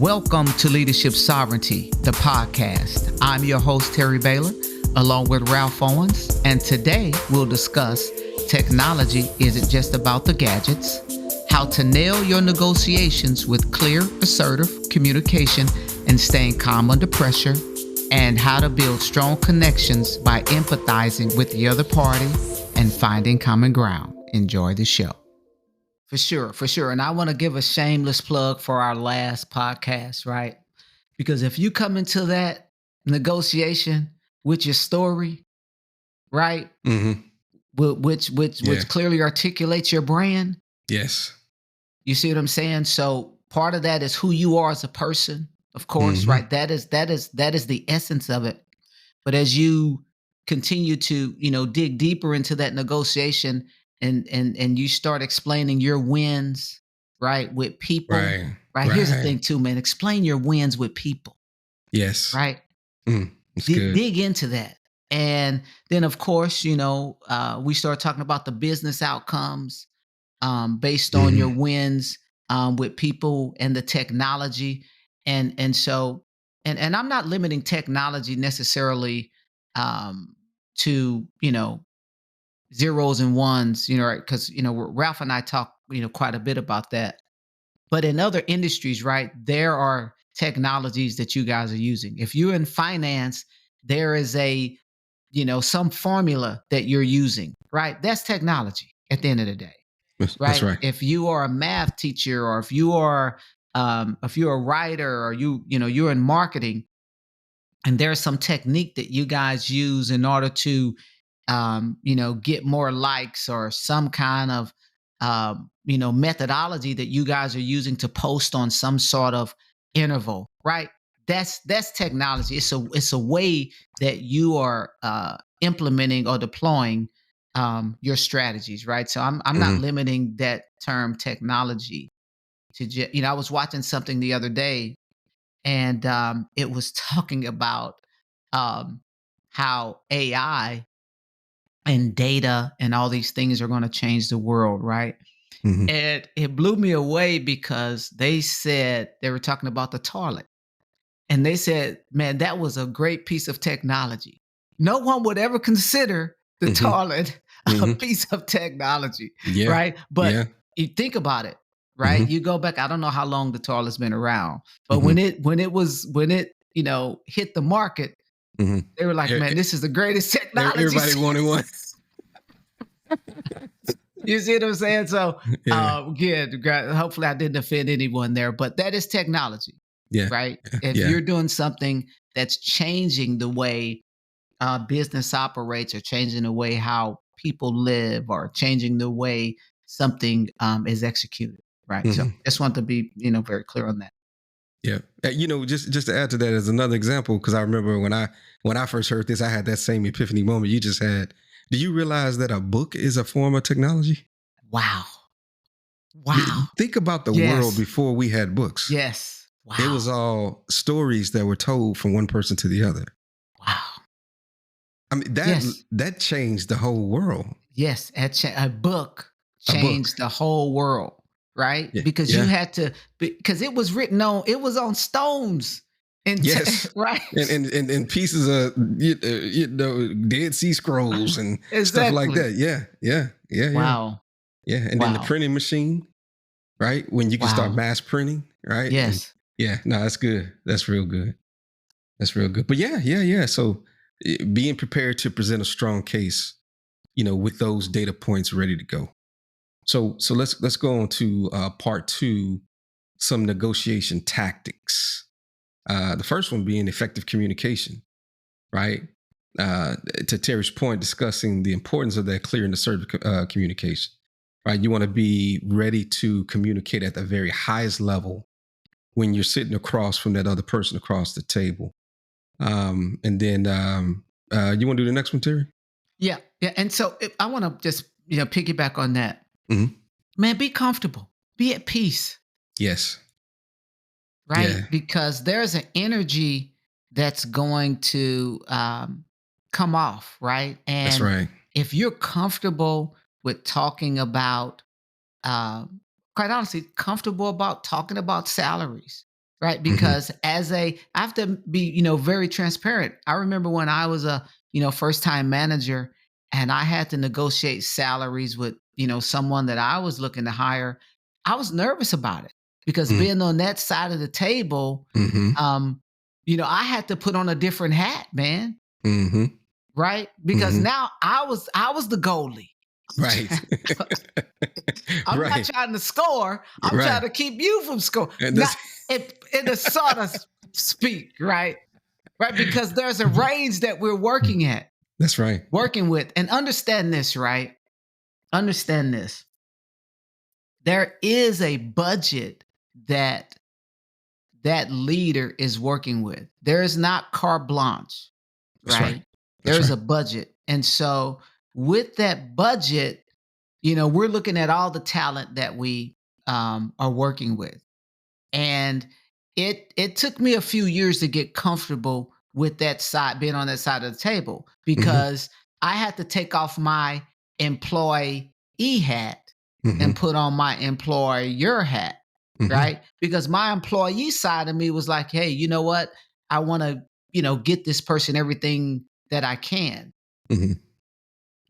Welcome to Leadership Sovereignty, the podcast. I'm your host, Terry Baylor, along with Ralph Owens, and today we'll discuss technology isn't just about the gadgets, how to nail your negotiations with clear, assertive communication and staying calm under pressure, and how to build strong connections by empathizing with the other party and finding common ground. Enjoy the show. For sure. And I want to give a shameless plug for our last podcast, right? Because if you come into that negotiation with your story, right? Mm-hmm. Which clearly articulates your brand. Yes. You see what I'm saying? So part of that is who you are as a person, of course, right? That is the essence of it. But as you continue to, dig deeper into that negotiation and you start explaining your wins, right, with people, right? Here's the thing too, man. Explain your wins with people. Yes. Right. That's good. Dig into that. And then of course, we start talking about the business outcomes based on your wins with people and the technology. And so I'm not limiting technology necessarily to, zeros and ones, right? Because, Ralph and I talk, quite a bit about that. But in other industries, right, there are technologies that you guys are using. If you're in finance, there is some formula that you're using, right? That's technology at the end of the day. Right? That's right. If you are a math teacher, or if you're a writer, or you're in marketing, and there's some technique that you guys use in order to get more likes, or some kind of methodology that you guys are using to post on some sort of interval, right? That's technology. It's a way that you are implementing or deploying your strategies, right? So I'm not limiting that term technology to I was watching something the other day, and it was talking about how AI and data and all these things are going to change the world, right? And it blew me away because they said they were talking about the toilet. And they said, man, that was a great piece of technology. No one would ever consider the toilet a piece of technology, right? But you think about it, right? You go back, I don't know how long the toilet's been around, but when it hit the market, they were like, man, this is the greatest technology. Everybody wanted one. You see what I'm saying? So, again, hopefully I didn't offend anyone there, but that is technology, right? If you're doing something that's changing the way business operates, or changing the way how people live, or changing the way something is executed, right? So just want to be, very clear on that. Yeah. Just to add to that as another example, because I remember when I first heard this, I had that same epiphany moment you just had. Do you realize that a book is a form of technology? Wow. Think about the world before we had books. Yes. Wow. It was all stories that were told from one person to the other. Wow. I mean, that changed the whole world. Yes. A book changed the whole world, right? Yeah. Because you had to, because it was on stones. And right. And pieces of Dead Sea Scrolls and stuff like that. Yeah. Wow. Yeah. And then the printing machine, right? When you can start mass printing, right? Yes. That's good. That's real good. But yeah. So being prepared to present a strong case, with those data points ready to go. So let's go on to part 2, some negotiation tactics. The first one being effective communication, right? To Terry's point, discussing the importance of that clear and assertive communication, right? You want to be ready to communicate at the very highest level when you're sitting across from that other person across the table. And then you want to do the next one, Terry? Yeah. And so I want to just, piggyback on that. Man, be comfortable. Be at peace. Yes. Right? Yeah. Because there's an energy that's going to come off, right? And that's right. If you're comfortable with talking about, quite honestly, comfortable about talking about salaries, right? Mhm. Because I have to be, very transparent. I remember when I was a, first time manager and I had to negotiate salaries with, someone that I was looking to hire. I was nervous about it because Mm. being on that side of the table, Mhm. um, I had to put on a different hat, man, Mhm. right? Because Mhm. now I was the goalie. Right. I'm not Right. trying to score. I'm trying Right. to keep you from score. And Not that's in a sort of speak, right? Right, because there's a range that we're that's right. working with, and understand this, right? Understand this. There is a budget that that leader is working with. There is not carte blanche, That's right. right? That's There's right. a budget, and so with that budget, we're looking at all the talent that we are working with. And it took me a few years to get comfortable with that side, being on that side of the table, Mhm. because I had to take off my employee hat and Mhm. put on my employer hat, Mhm. right? Because my employee side of me was like, hey, you know what? I want to, get this person everything that I can, Mhm.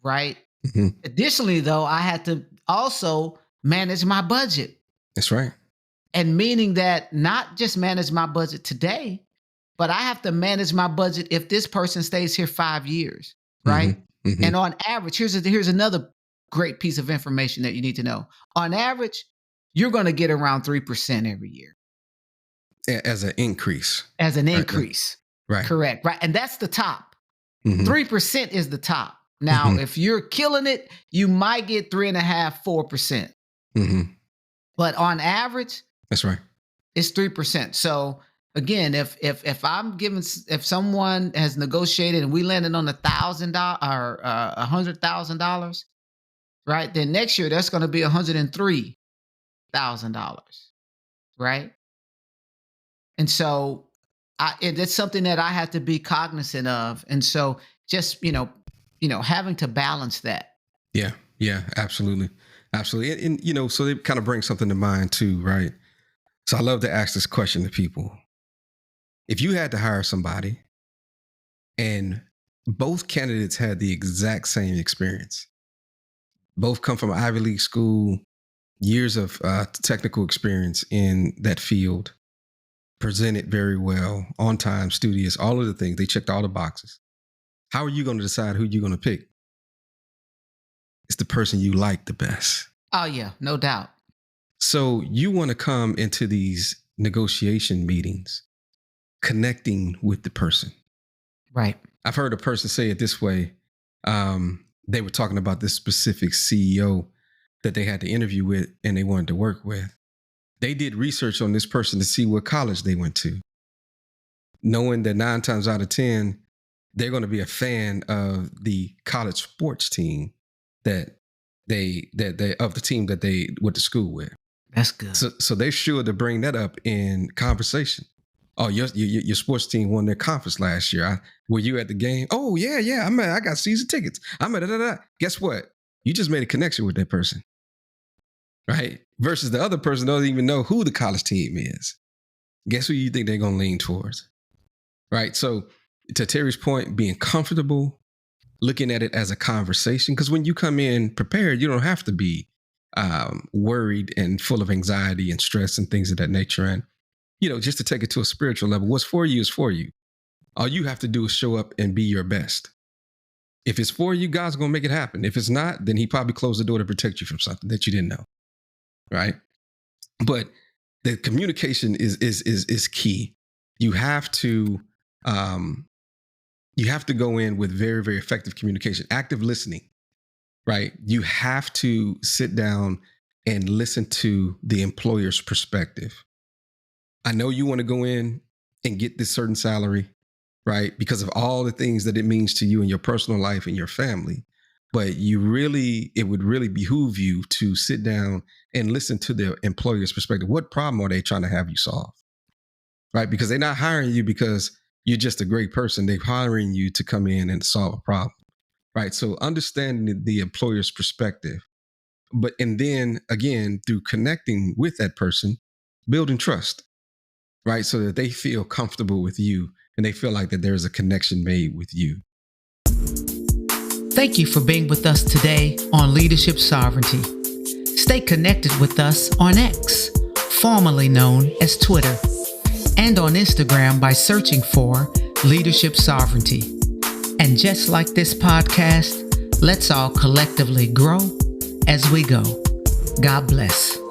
right? Mhm. Additionally, though, I had to also manage my budget. That's right. And meaning that not just manage my budget today, but I have to manage my budget if this person stays here 5 years, right? Mhm. Mhm. And on average, here's another great piece of information that you need to know. On average, you're going to get around 3% every year As an increase. as an Right. increase. Right. Correct, right? And that's the top. Mhm. 3% is the top. Now, Mhm. if you're killing it, you might get 3.5, 4%. Mhm. But on average, That's right. it's 3%. So again, if I'm giving, if someone has negotiated and we landed on $1,000 or $100,000, right? Then next year that's going to be $103,000, right? And so it's something that I have to be cognizant of. And so just having to balance that. Yeah. Yeah. Absolutely. Absolutely. So it kind of brings something to mind too, right? So I love to ask this question to people. If you had to hire somebody and both candidates had the exact same experience, both come from Ivy League school, years of technical experience in that field, presented very well, on time, studious, all of the things, they checked all the boxes. How are you going to decide who you're going to pick? It's the person you like the best. Oh yeah, no doubt. So you want to come into these negotiation meetings connecting with the person. Right. I've heard a person say it this way. They were talking about this specific CEO that they had to interview with and they wanted to work with. They did research on this person to see what college they went to, knowing that 9 times out of 10, they're going to be a fan of the college sports team that they of the team that they went to school with. That's good. So they're sure to bring that up in conversation. Oh, your sports team won their conference last year. Were you at the game? Oh yeah. I got season tickets. I'm at da. Guess what? You just made a connection with that person, right? Versus the other person doesn't even know who the college team is. Guess who you think they're gonna lean towards, right? So to Terry's point, being comfortable, looking at it as a conversation, because when you come in prepared, you don't have to be worried and full of anxiety and stress and things of that nature. And just to take it to a spiritual level, what's for you is for you. All you have to do is show up and be your best. If it's for you, God's going to make it happen. If it's not, then he probably closed the door to protect you from something that you didn't know. Right. But the communication is key. You have to, um, you have to go in with very, very effective communication, active listening, right? You have to sit down and listen to the employer's perspective. I know you want to go in and get this certain salary, right? Because of all the things that it means to you in your personal life and your family. But it would really behoove you to sit down and listen to the employer's perspective. What problem are they trying to have you solve? Right? Because they're not hiring you because you're just a great person. They're hiring you to come in and solve a problem. Right. So understanding the employer's perspective, and then again, through connecting with that person, building trust. right? So that they feel comfortable with you and they feel like that there's a connection made with you. Thank you for being with us today on Leadership Sovereignty. Stay connected with us on X, formerly known as Twitter, and on Instagram by searching for Leadership Sovereignty. And just like this podcast, let's all collectively grow as we go. God bless.